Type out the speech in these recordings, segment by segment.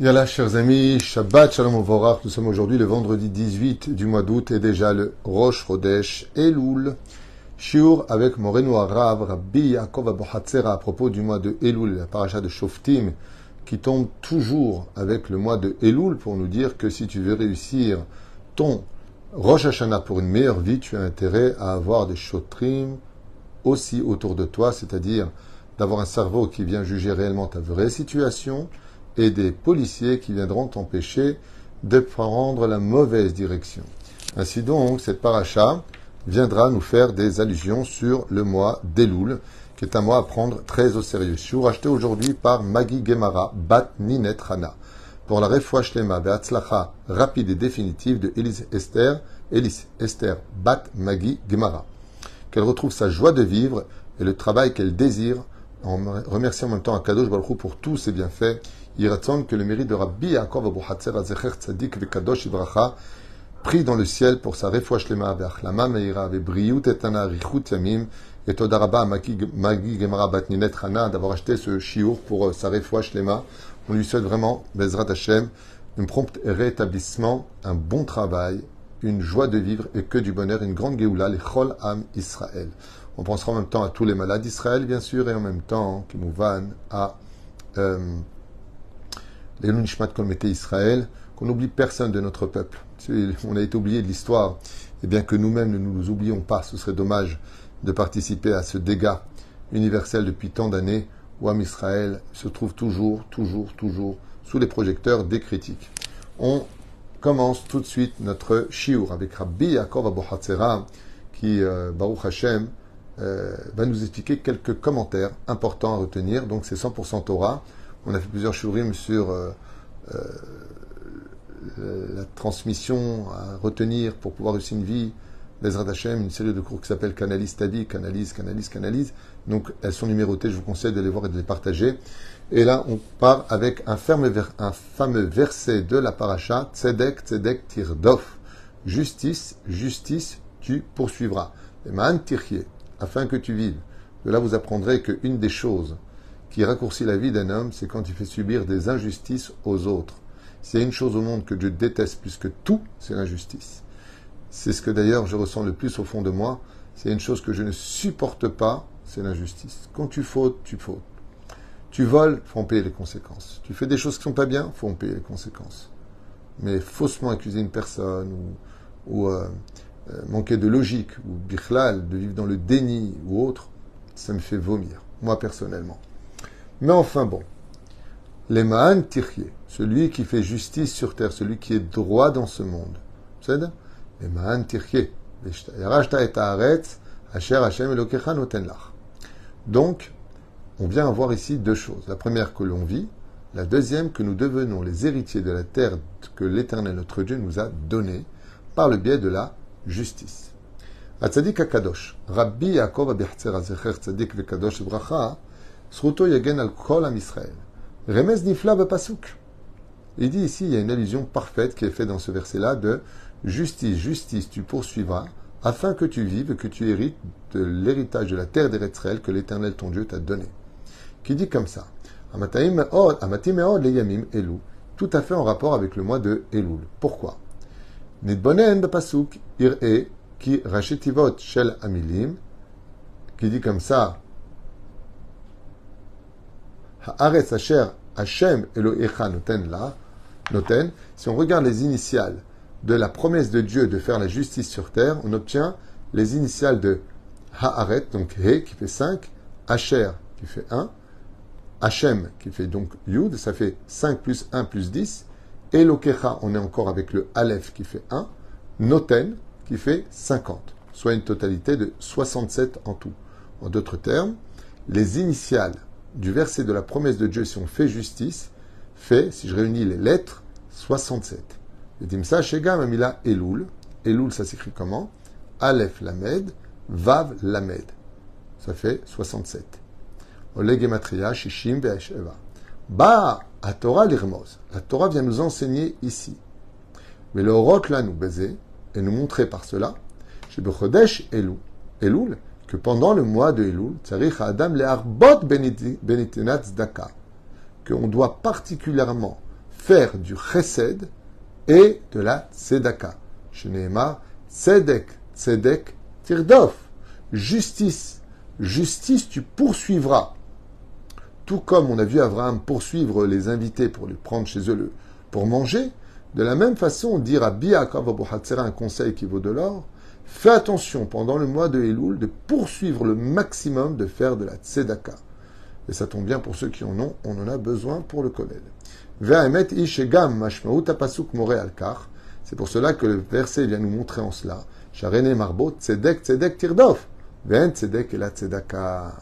Yallah, chers amis, Shabbat Shalom Uvorach. Nous sommes aujourd'hui le vendredi 18 du mois d'août et déjà le Rosh Chodesh Elul. Shiur avec Moreno Arav, Rabbi Yaakov Abuhatzera à propos du mois de Elul, la paracha de Shoftim, qui tombe toujours avec le mois de Elul pour nous dire que si tu veux réussir ton Rosh Hashanah pour une meilleure vie, tu as intérêt à avoir des Shotrim aussi autour de toi, c'est-à-dire d'avoir un cerveau qui vient juger réellement ta vraie situation et des policiers qui viendront t'empêcher de prendre la mauvaise direction. Ainsi donc, cette paracha viendra nous faire des allusions sur le mois d'Elul, qui est un mois à prendre très au sérieux. Je suis racheté aujourd'hui par Maggie Gemara, Bat Ninet Hana, pour la Refoua Shlema Be'atzlacha rapide et définitive de Elis Esther, Bat Maggie Gemara. Qu'elle retrouve sa joie de vivre et le travail qu'elle désire, en remerciant en même temps Akadosh Baruch Hu pour tous ses bienfaits. Yiratzon, que le mérite de Rabbi Yaakov Abuhatzera Zecher Tzadik Vekadosh Ibracha pris dans le ciel pour sa refoua shlema ve'achlama meira ve'briut etana richut yamim et todaraba Maggie Gemara Bat Ninet Hana d'avoir acheté ce shiur pour sa refoua shlema. On lui souhaite vraiment Bezrat Hashem un prompt rétablissement, un bon travail, une joie de vivre et que du bonheur, une grande geoula, les Chol Am Israël. On pensera en même temps à tous les malades d'Israël, bien sûr, et en même temps, Kimouvan, à les Nishmat Kol Mete Israël, qu'on n'oublie personne de notre peuple. On a été oublié de l'histoire, et bien que nous-mêmes ne nous oublions pas, ce serait dommage de participer à ce dégât universel depuis tant d'années où Am Israël se trouve toujours sous les projecteurs des critiques. On commence tout de suite notre shiur avec Rabbi Yaakov Abuhatzera qui, Baruch Hashem, va nous expliquer quelques commentaires importants à retenir. Donc c'est 100% Torah. On a fait plusieurs shiurim sur la transmission à retenir pour pouvoir réussir une vie. Bezrat Hashem, une série de cours qui s'appelle Canalise ta vie, Canalise. Donc elles sont numérotées, je vous conseille de les voir et de les partager. Et là, on part avec un fameux verset de la paracha, Tzedek Tirdof. Justice, tu poursuivras. Et Ma'an Tirchie, afin que tu vives. De là, vous apprendrez qu'une des choses qui raccourcit la vie d'un homme, c'est quand il fait subir des injustices aux autres. S'il y a une chose au monde que Dieu déteste plus que tout, c'est l'injustice. C'est ce que d'ailleurs je ressens le plus au fond de moi. S'il y a une chose que je ne supporte pas, c'est l'injustice. Quand tu fautes, tu fautes. Tu voles, il faut en payer les conséquences. Tu fais des choses qui ne sont pas bien, il faut en payer les conséquences. Mais faussement accuser une personne ou manquer de logique ou bichlal, de vivre dans le déni ou autre, ça me fait vomir, moi personnellement. Mais enfin bon, les Ma'an Tirchie, celui qui fait justice sur terre, celui qui est droit dans ce monde, c'est les Ma'an Tirchie, yarashta et haaretz, asher Hashem Elokecha noten lach. Donc, on vient avoir ici deux choses. La première, que l'on vit. La deuxième, que nous devenons les héritiers de la terre que l'Éternel, notre Dieu, nous a donnée par le biais de la justice. Atzadik HaKadosh, Rabbi Yaakov Abuhatzera Zecher Tzadik Vekadosh Ibracha, Sruto Yagen al Kol Am Israël. Remez Nifla Bapasuk. Il dit ici, il y a une allusion parfaite qui est faite dans ce verset-là de justice, tu poursuivras, afin que tu vives, que tu hérites de l'héritage de la terre d'Israël que l'Éternel, ton Dieu, t'a donné. Qui dit comme ça, Amatim Meod le Yamim Elu, tout à fait en rapport avec le mois de Elul. Pourquoi? Nidbonen Bapasuk Ir'e ki Rashetivot Shel Amilim, qui dit comme ça, Haaretz Asher Hashem Elohecha noten, si on regarde les initiales de la promesse de Dieu de faire la justice sur terre, on obtient les initiales de Haaret, donc He qui fait 5, Asher qui fait 1, Hashem qui fait donc Yud, ça fait 5 plus 1 plus 10, Elokecha, on est encore avec le Aleph qui fait 1, Noten qui fait 50, soit une totalité de 67 en tout. En d'autres termes, les initiales du verset de la promesse de Dieu, si on fait justice, fait, si je réunis les lettres, 67. Et Dimsa Shegam Amila Elul. Elul, ça s'écrit comment? Aleph Lamed, Vav Lamed. Ça fait 67. Olegematria Shishim Be'esheva. Ba, à Torah l'Irmoz. La Torah vient nous enseigner ici. Mais le Rot là nous baiser et nous montrer par cela, chez Bechodesh Elul, que pendant le mois de Elul, Tzarich Adam le'arbot benitenat tzedaka, qu'on doit particulièrement faire du chesed et de la tzedaka. Shneema, tzedek, tzedek, tirdof. Justice, justice, tu poursuivras. Tout comme on a vu Abraham poursuivre les invités pour les prendre chez eux pour manger, de la même façon, dire à Biakov Abu Hatzera un conseil qui vaut de l'or, fais attention pendant le mois de Elul de poursuivre le maximum de faire de la tzedaka. Et ça tombe bien pour ceux qui en ont, on en a besoin pour le kollel. C'est pour cela que le verset vient nous montrer en cela. Sharene marbot tzedek tzedek tirdof. Ve'en tzedek et la tzedaka.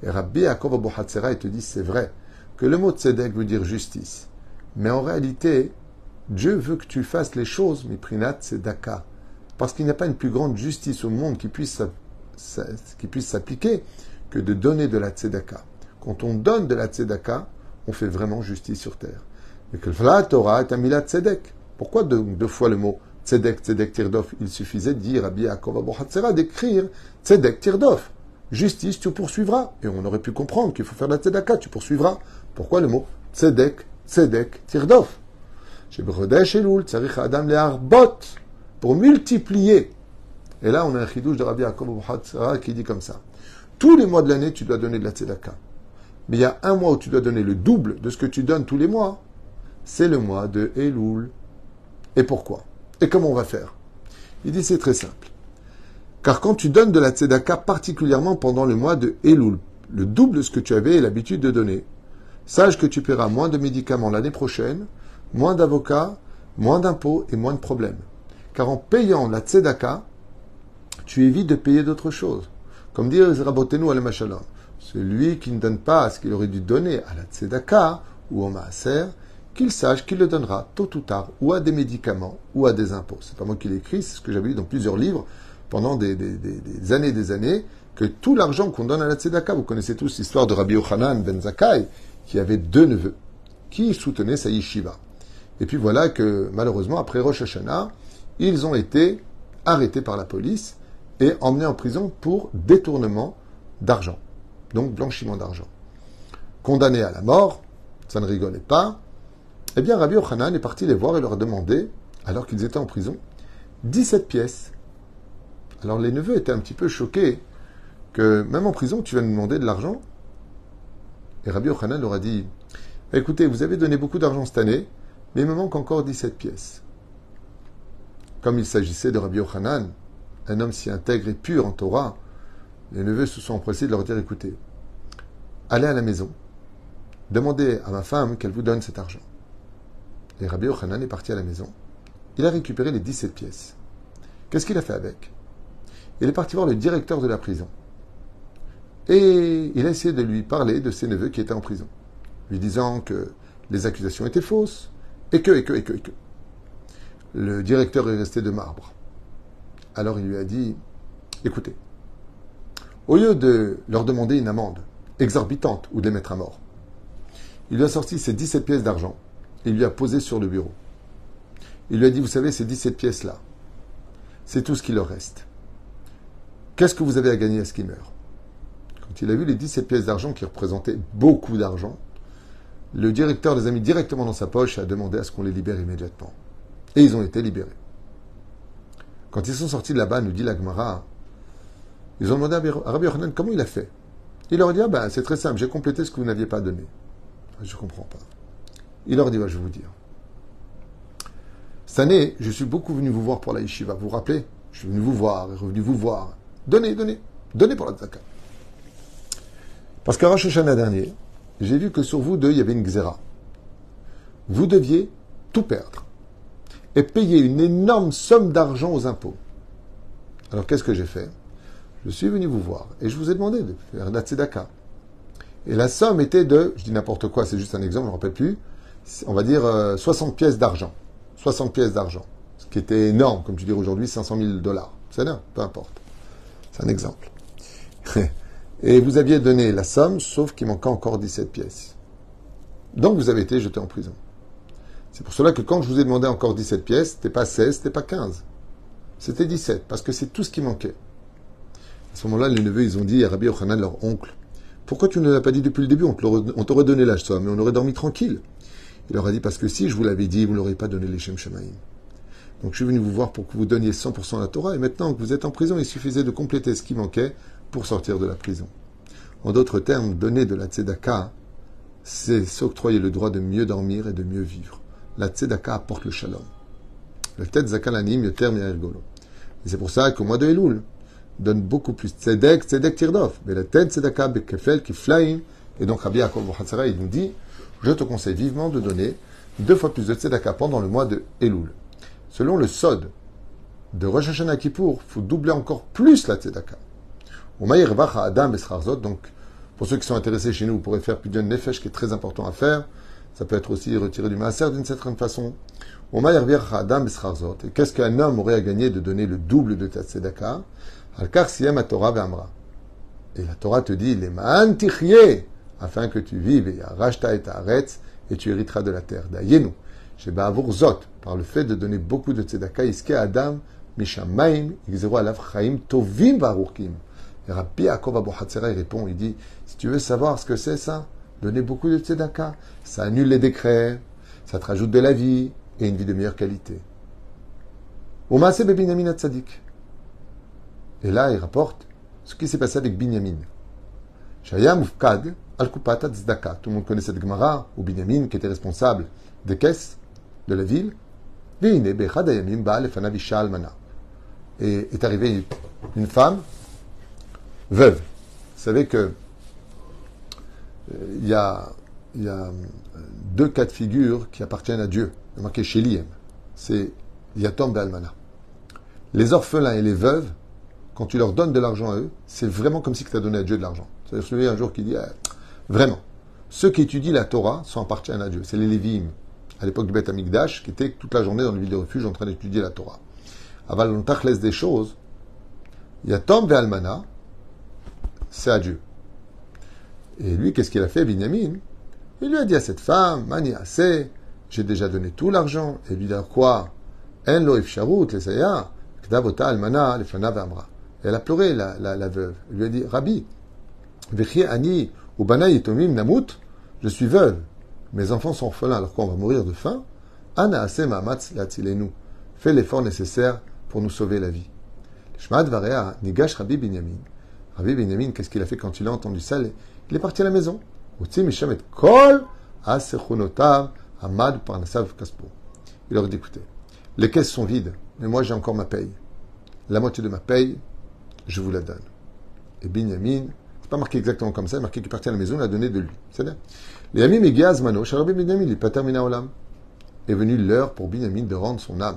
Et Rabbi Yaakov Abu Hatzera, il te dit, c'est vrai que le mot tzedek veut dire justice. Mais en réalité, Dieu veut que tu fasses les choses, miprinat tzedaka. Parce qu'il n'y a pas une plus grande justice au monde qui puisse s'appliquer que de donner de la tzedaka. Quand on donne de la tzedaka, on fait vraiment justice sur terre. Et que la Torah est un milat tzedek. Pourquoi deux fois le mot tzedek, tzedek, tirdof? Il suffisait de dire Rabbi Yaakov Abu Hatzera d'écrire tzedek, tirdof. Justice, tu poursuivras. Et on aurait pu comprendre qu'il faut faire la tzedaka, tu poursuivras. Pourquoi le mot tzedek, tzedek, tirdof? Chez Brodesh Elul, tzarich adam le'arbot, pour multiplier. Et là, on a un chidouche de Rabbi Yaakov Abu Hatzera qui dit comme ça. Tous les mois de l'année, tu dois donner de la tzedaka. Mais il y a un mois où tu dois donner le double de ce que tu donnes tous les mois. C'est le mois de Elul. Et pourquoi? Et comment on va faire? Il dit c'est très simple. Car quand tu donnes de la tzedaka, particulièrement pendant le mois de Elul, le double de ce que tu avais l'habitude de donner, sache que tu paieras moins de médicaments l'année prochaine, moins d'avocats, moins d'impôts et moins de problèmes. Car en payant la tzedaka, tu évites de payer d'autres choses. Comme dit Rabotenu al Mashallah, celui qui ne donne pas ce qu'il aurait dû donner à la tzedaka ou au maaser, qu'il sache qu'il le donnera tôt ou tard, ou à des médicaments, ou à des impôts. C'est pas moi qui l'ai écrit, c'est ce que j'avais lu dans plusieurs livres pendant des années, que tout l'argent qu'on donne à la tzedaka, vous connaissez tous l'histoire de Rabbi Yochanan ben Zakkai, qui avait 2 neveux, qui soutenaient sa yeshiva. Et puis voilà que, malheureusement, après Rosh Hashanah, ils ont été arrêtés par la police et emmenés en prison pour détournement d'argent. Donc blanchiment d'argent. Condamnés à la mort, ça ne rigolait pas. Eh bien, Rabbi Yochanan est parti les voir et leur a demandé, alors qu'ils étaient en prison, 17 pièces. Alors les neveux étaient un petit peu choqués que même en prison, tu vas nous demander de l'argent. Et Rabbi Yochanan leur a dit, écoutez, vous avez donné beaucoup d'argent cette année, mais il me manque encore 17 pièces. Comme il s'agissait de Rabbi Yochanan, un homme si intègre et pur en Torah, les neveux se sont empressés de leur dire, écoutez, allez à la maison, demandez à ma femme qu'elle vous donne cet argent. Et Rabbi Yochanan est parti à la maison. Il a récupéré les 17 pièces. Qu'est-ce qu'il a fait avec? Il est parti voir le directeur de la prison. Et il a essayé de lui parler de ses neveux qui étaient en prison, lui disant que les accusations étaient fausses, et que. Le directeur est resté de marbre. Alors il lui a dit, écoutez, au lieu de leur demander une amende exorbitante ou de les mettre à mort, il lui a sorti ces 17 pièces d'argent. Il lui a posé sur le bureau. Il lui a dit, vous savez, ces 17 pièces-là, c'est tout ce qui leur reste. Qu'est-ce que vous avez à gagner à ce qu'ils meurent? Quand il a vu les 17 pièces d'argent qui représentaient beaucoup d'argent, le directeur les a mis directement dans sa poche et a demandé à ce qu'on les libère immédiatement. Et ils ont été libérés. Quand ils sont sortis de là-bas, nous dit la Gemara, ils ont demandé à Rabbi Yochanan comment il a fait. Il leur a dit, c'est très simple, j'ai complété ce que vous n'aviez pas donné. Je ne comprends pas. Il leur dit, je vais vous dire. Cette année, je suis beaucoup venu vous voir pour la yeshiva. Vous vous rappelez? Je suis venu vous voir et revenu vous voir. Donnez pour la tzedaka. Parce qu'à Rosh Hashanah dernier, j'ai vu que sur vous deux, il y avait une xéra. Vous deviez tout perdre et payer une énorme somme d'argent aux impôts. Alors qu'est-ce que j'ai fait? Je suis venu vous voir et je vous ai demandé de faire la tzedaka. Et la somme était de, je dis n'importe quoi, c'est juste un exemple, je ne me rappelle plus, on va dire 60 pièces d'argent. 60 pièces d'argent. Ce qui était énorme, comme tu dis aujourd'hui, $500,000. C'est énorme, peu importe. C'est un exemple. Et vous aviez donné la somme, sauf qu'il manquait encore 17 pièces. Donc vous avez été jeté en prison. C'est pour cela que quand je vous ai demandé encore 17 pièces, c'était pas 16, c'était pas 15. C'était 17, parce que c'est tout ce qui manquait. À ce moment-là, les neveux, ils ont dit à Rabbi Yochanan, leur oncle, pourquoi tu ne l'as pas dit depuis le début? On t'aurait donné la somme, mais on aurait dormi tranquille. Il leur a dit, parce que si je vous l'avais dit, vous ne l'auriez pas donné les Shem Shemaim. Donc je suis venu vous voir pour que vous donniez 100% la Torah, et maintenant que vous êtes en prison, il suffisait de compléter ce qui manquait pour sortir de la prison. En d'autres termes, donner de la tzedaka, c'est s'octroyer le droit de mieux dormir et de mieux vivre. La tzedaka apporte le shalom. Le tzedaka l'anim, le terme est rigolo. Et c'est pour ça qu'au mois de Elul, donne beaucoup plus tzedek tirdof. Mais la tzedaka bekefel kiflaim. Et donc Rabbi Yaakov Hatzara, il nous dit, je te conseille vivement de donner 2 fois plus de tzedaka pendant le mois de Elul. Selon le Sod de Rosh Hashanah Kippour, il faut doubler encore plus la tzedaka. Donc, pour ceux qui sont intéressés chez nous, vous pourrez faire Pidyon Nefesh, qui est très important à faire. Ça peut être aussi retiré du Maaser d'une certaine façon. Et qu'est-ce qu'un homme aurait à gagner de donner le double de ta tzedaka? Et la Torah te dit, afin que tu vives, et tu hériteras de la terre. D'ayenu. Par le fait de donner beaucoup de tzedaka, iske Adam, Mishamaim, Igzeru alav chaim, tovim varukim. Et Rabbi Yaakov Abu Hatzera, il répond, il dit, si tu veux savoir ce que c'est ça, donner beaucoup de tzedaka, ça annule les décrets, ça te rajoute de la vie et une vie de meilleure qualité. Umaase be Binyamin Hatzadik. Et là, il rapporte ce qui s'est passé avec Binyamin. Shaya mufkad al kupat tzedaka. Tout le monde connaît cette Gemara, où Binyamin, qui était responsable des caisses de la ville, et est arrivée une femme veuve. Vous savez que il y a 2 cas de figure qui appartiennent à Dieu. Il y a marqué chez Liem. C'est Yatom Be'almana. Les orphelins et les veuves, quand tu leur donnes de l'argent à eux, c'est vraiment comme si tu as donné à Dieu de l'argent. C'est-à-dire celui un jour qui dit vraiment. Ceux qui étudient la Torah sont appartiennent à Dieu. C'est les Lévi'im. À l'époque du Beth Amikdash, qui était toute la journée dans le ville de refuge en train d'étudier la Torah. Aval on tachlès des choses, Yatom Ve'almana, c'est à Dieu. Et lui, qu'est-ce qu'il a fait, Binyamin? Il lui a dit à cette femme, Mani assez, j'ai déjà donné tout l'argent. Et lui dit quoi? En lo ifsharut lesaya, kdavota almana lefana ve'amra. Elle a pleuré, la veuve. Il lui a dit, Rabbi, vechie ani ou bana yitomim namut, je suis veuve. Mes enfants sont orphelins, alors qu'on va mourir de faim. Ana ase ma'amatz l'atzilenu. Fais l'effort nécessaire pour nous sauver la vie. Shmad varea nigash Rabbi Binyamin. Rabbi Binyamin, qu'est-ce qu'il a fait quand il a entendu ça? Il est parti à la maison. Il leur a dit, écoutez, les caisses sont vides, mais moi j'ai encore ma paye. La moitié de ma paye, je vous la donne. Et Binyamin, c'est pas marqué exactement comme ça, c'est marqué qu'il est parti à la maison, il a donné de lui. C'est-à-dire, les amis Megiaz Mano, Rabbi Binyamin, il pas terminé olam. Est venu l'heure pour Binyamin de rendre son âme.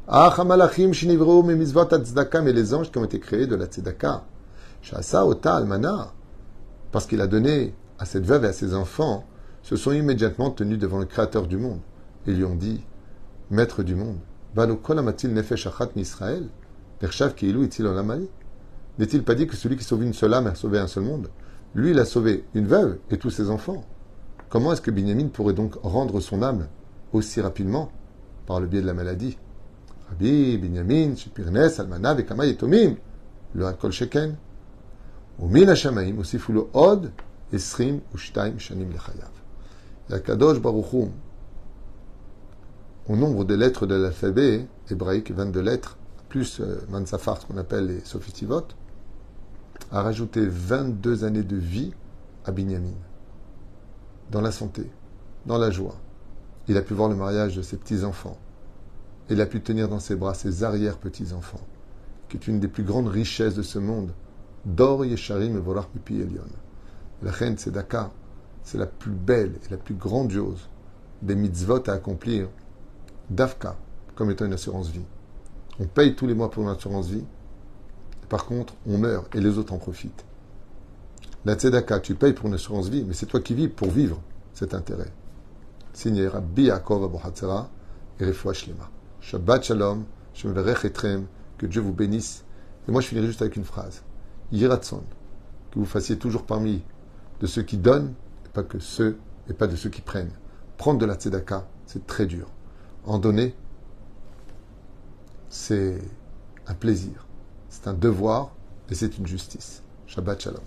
Ah, Hamalachim, Shinivro, Memizvot, Tzedaka, mais les anges qui ont été créés de la Tzedaka. Shasa, Ota, Almana. Parce qu'il a donné à cette veuve et à ses enfants, se sont immédiatement tenus devant le Créateur du monde. Et lui ont dit, Maître du monde, n'est-il pas dit que celui qui sauve une seule âme a sauvé un seul monde? Lui, il a sauvé une veuve et tous ses enfants. Comment est-ce que Binyamin pourrait donc rendre son âme aussi rapidement par le biais de la maladie? Rabbi Binyamin, Shepirnes, Almana, Vekama Yetomim, le Hakol Sheken. Umin Hashamaim, Osifu lo Od, Esrim, Ushtaim, Shanim Lechayav. La Kadosh Baruch Hu, au nombre des lettres de l'alphabet hébraïque, 22 lettres, plus Mansafar, ce qu'on appelle les Sophitivot, a rajouté 22 années de vie à Binyamin. Dans la santé, dans la joie. Il a pu voir le mariage de ses petits-enfants. Il a pu tenir dans ses bras ses arrière-petits-enfants, qui est une des plus grandes richesses de ce monde. Dor Yesharim et Vorach Pipi Elion. La reine Tzedaka, c'est la plus belle et la plus grandiose des mitzvot à accomplir, d'Afka, comme étant une assurance vie. On paye tous les mois pour une assurance vie. Par contre, on meurt et les autres en profitent. La Tzedaka, tu payes pour une assurance vie, mais c'est toi qui vis pour vivre cet intérêt. Signé Rabbi Yaakov Abu Hatzera et Refoua Shlema. Shabbat Shalom, Shemverech Etrem, que Dieu vous bénisse. Et moi, je finirai juste avec une phrase. Yiratson, que vous fassiez toujours parmi de ceux qui donnent, et pas de ceux qui prennent. Prendre de la Tzedaka, c'est très dur. En donner, c'est un plaisir, c'est un devoir et c'est une justice. Shabbat Shalom.